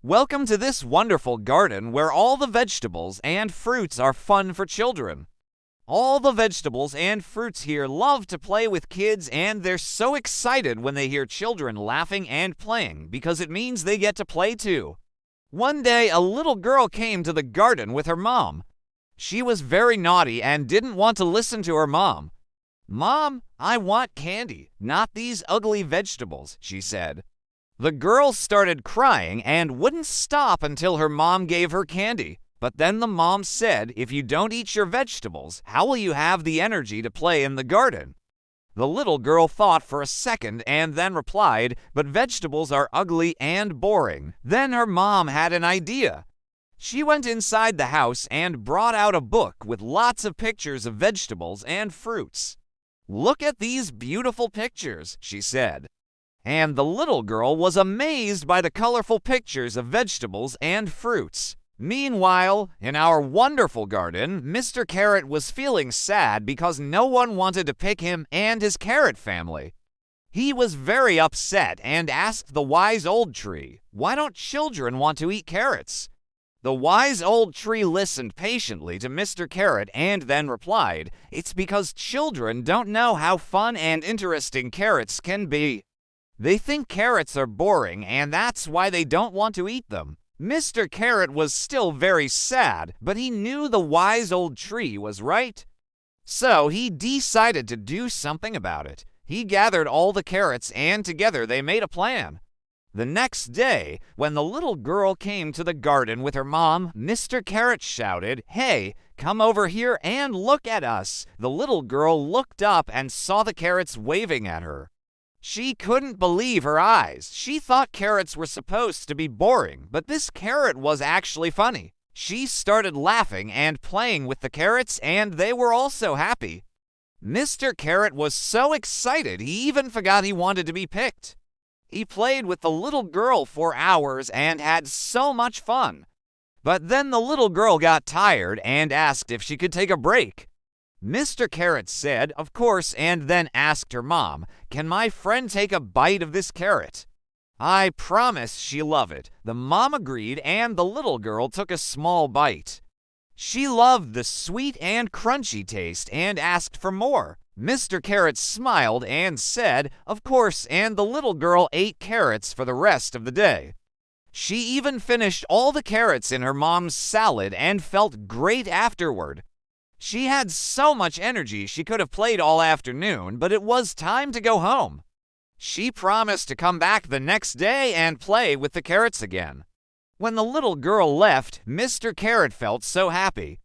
Welcome to this wonderful garden where all the vegetables and fruits are fun for children. All the vegetables and fruits here love to play with kids, and they're so excited when they hear children laughing and playing because it means they get to play too. One day, a little girl came to the garden with her mom. She was very naughty and didn't want to listen to her mom. "Mom, I want candy, not these ugly vegetables," she said. The girl started crying and wouldn't stop until her mom gave her candy. But then the mom said, "If you don't eat your vegetables, how will you have the energy to play in the garden?" The little girl thought for a second and then replied, "But vegetables are ugly and boring." Then her mom had an idea. She went inside the house and brought out a book with lots of pictures of vegetables and fruits. "Look at these beautiful pictures," she said. And the little girl was amazed by the colorful pictures of vegetables and fruits. Meanwhile, in our wonderful garden, Mr. Carrot was feeling sad because no one wanted to pick him and his carrot family. He was very upset and asked the wise old tree, "Why don't children want to eat carrots?" The wise old tree listened patiently to Mr. Carrot and then replied, "It's because children don't know how fun and interesting carrots can be. They think carrots are boring, and that's why they don't want to eat them." Mr. Carrot was still very sad, but he knew the wise old tree was right. So he decided to do something about it. He gathered all the carrots, and together they made a plan. The next day, when the little girl came to the garden with her mom, Mr. Carrot shouted, "Hey, come over here and look at us." The little girl looked up and saw the carrots waving at her. She couldn't believe her eyes. She thought carrots were supposed to be boring, but this carrot was actually funny. She started laughing and playing with the carrots, and they were also happy. Mr. Carrot was so excited he even forgot he wanted to be picked. He played with the little girl for hours and had so much fun. But then the little girl got tired and asked if she could take a break. Mr. Carrot said, "Of course," and then asked her mom, "Can my friend take a bite of this carrot?" "I promise she'll love it." The mom agreed, and the little girl took a small bite. She loved the sweet and crunchy taste and asked for more. Mr. Carrot smiled and said, "Of course," and the little girl ate carrots for the rest of the day. She even finished all the carrots in her mom's salad and felt great afterward. She had so much energy she could have played all afternoon, but it was time to go home. She promised to come back the next day and play with the carrots again. When the little girl left, Mr. Carrot felt so happy.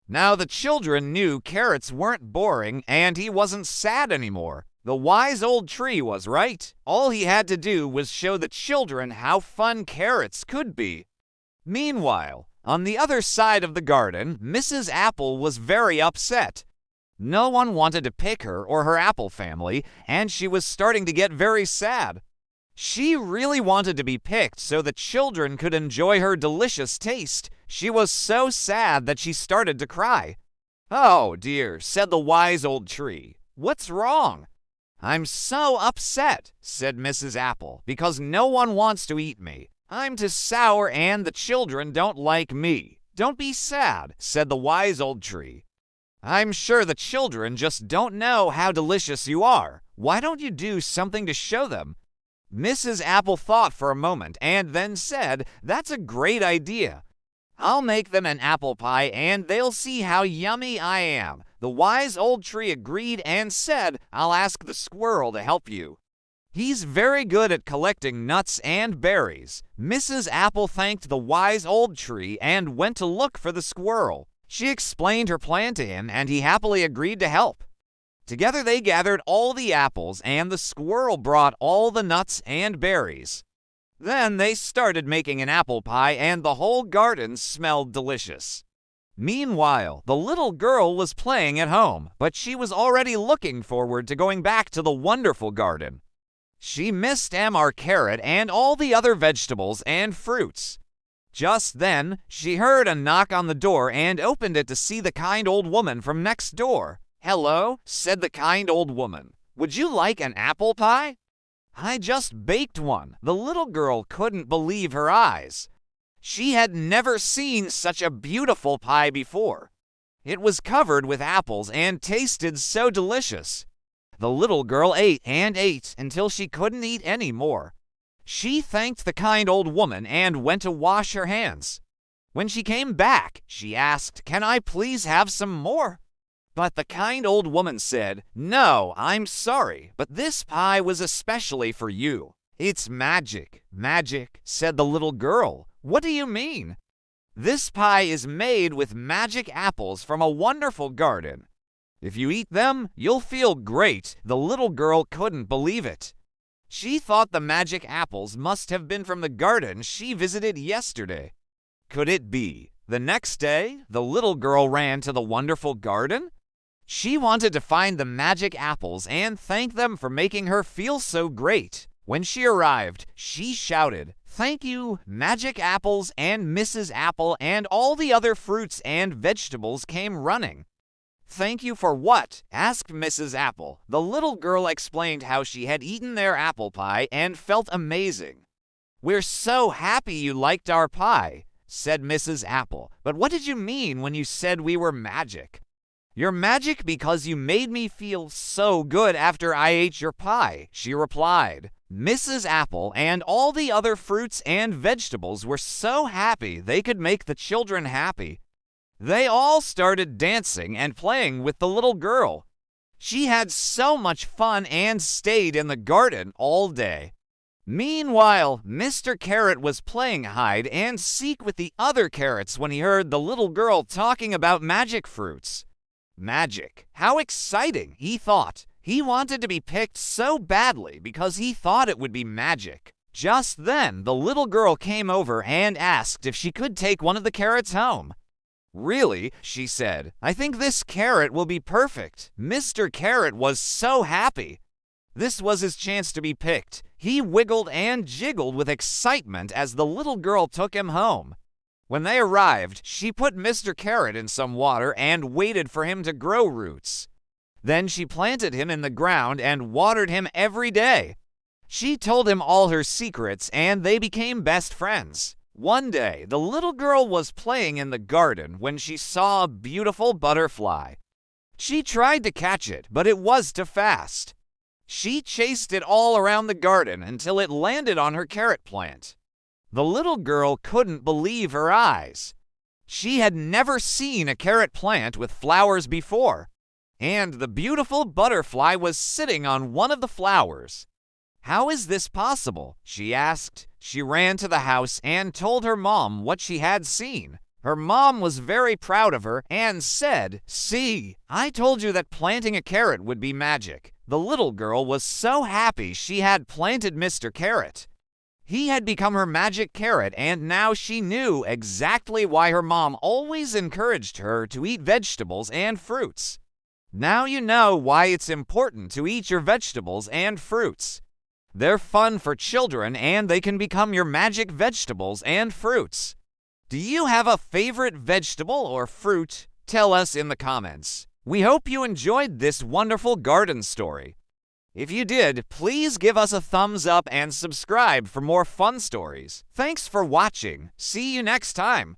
Now the children knew carrots weren't boring, and he wasn't sad anymore. The wise old tree was right. All he had to do was show the children how fun carrots could be. Meanwhile, on the other side of the garden, Mrs. Apple was very upset. No one wanted to pick her or her apple family, and she was starting to get very sad. She really wanted to be picked so the children could enjoy her delicious taste. She was so sad that she started to cry. "Oh dear," said the wise old tree. "What's wrong?" "I'm so upset," said Mrs. Apple, "because no one wants to eat me. I'm too sour and the children don't like me." "Don't be sad," said the wise old tree. "I'm sure the children just don't know how delicious you are. Why don't you do something to show them?" Mrs. Apple thought for a moment and then said, "That's a great idea. I'll make them an apple pie and they'll see how yummy I am." The wise old tree agreed and said, "I'll ask the squirrel to help you. He's very good at collecting nuts and berries." Mrs. Apple thanked the wise old tree and went to look for the squirrel. She explained her plan to him, and he happily agreed to help. Together they gathered all the apples, and the squirrel brought all the nuts and berries. Then they started making an apple pie, and the whole garden smelled delicious. Meanwhile, the little girl was playing at home, but she was already looking forward to going back to the wonderful garden. She missed Mr. Carrot and all the other vegetables and fruits. Just then, she heard a knock on the door and opened it to see the kind old woman from next door. "Hello," said the kind old woman. "Would you like an apple pie?" "I just baked one." The little girl couldn't believe her eyes. She had never seen such a beautiful pie before. It was covered with apples and tasted so delicious. The little girl ate and ate until she couldn't eat any more. She thanked the kind old woman and went to wash her hands. When she came back, she asked, "Can I please have some more?" But the kind old woman said, "No, I'm sorry, but this pie was especially for you. It's magic." "Magic?" said the little girl. "What do you mean?" "This pie is made with magic apples from a wonderful garden. If you eat them, you'll feel great." The little girl couldn't believe it. She thought the magic apples must have been from the garden she visited yesterday. Could it be? The next day, the little girl ran to the wonderful garden. She wanted to find the magic apples and thank them for making her feel so great. When she arrived, she shouted, "Thank you, Magic Apples," and Mrs. Apple and all the other fruits and vegetables came running. "Thank you for what?" asked Mrs. Apple. The little girl explained how she had eaten their apple pie and felt amazing. "We're so happy you liked our pie," said Mrs. Apple. "But what did you mean when you said we were magic?" "You're magic because you made me feel so good after I ate your pie," she replied. Mrs. Apple and all the other fruits and vegetables were so happy they could make the children happy. They all started dancing and playing with the little girl. She had so much fun and stayed in the garden all day. Meanwhile, Mr. Carrot was playing hide and seek with the other carrots when he heard the little girl talking about magic fruits. Magic. How exciting, he thought. He wanted to be picked so badly because he thought it would be magic. Just then, the little girl came over and asked if she could take one of the carrots home. "Really?" she said. "I think this carrot will be perfect." Mr. Carrot was so happy. This was his chance to be picked. He wiggled and jiggled with excitement as the little girl took him home. When they arrived, she put Mr. Carrot in some water and waited for him to grow roots. Then she planted him in the ground and watered him every day. She told him all her secrets, and they became best friends. One day, the little girl was playing in the garden when she saw a beautiful butterfly. She tried to catch it, but it was too fast. She chased it all around the garden until it landed on her carrot plant. The little girl couldn't believe her eyes. She had never seen a carrot plant with flowers before, and the beautiful butterfly was sitting on one of the flowers. "How is this possible?" she asked. She ran to the house and told her mom what she had seen. Her mom was very proud of her and said, "See, I told you that planting a carrot would be magic." The little girl was so happy she had planted Mr. Carrot. He had become her magic carrot, and now she knew exactly why her mom always encouraged her to eat vegetables and fruits. Now you know why it's important to eat your vegetables and fruits. They're fun for children, and they can become your magic vegetables and fruits. Do you have a favorite vegetable or fruit? Tell us in the comments. We hope you enjoyed this wonderful garden story. If you did, please give us a thumbs up and subscribe for more fun stories. Thanks for watching. See you next time.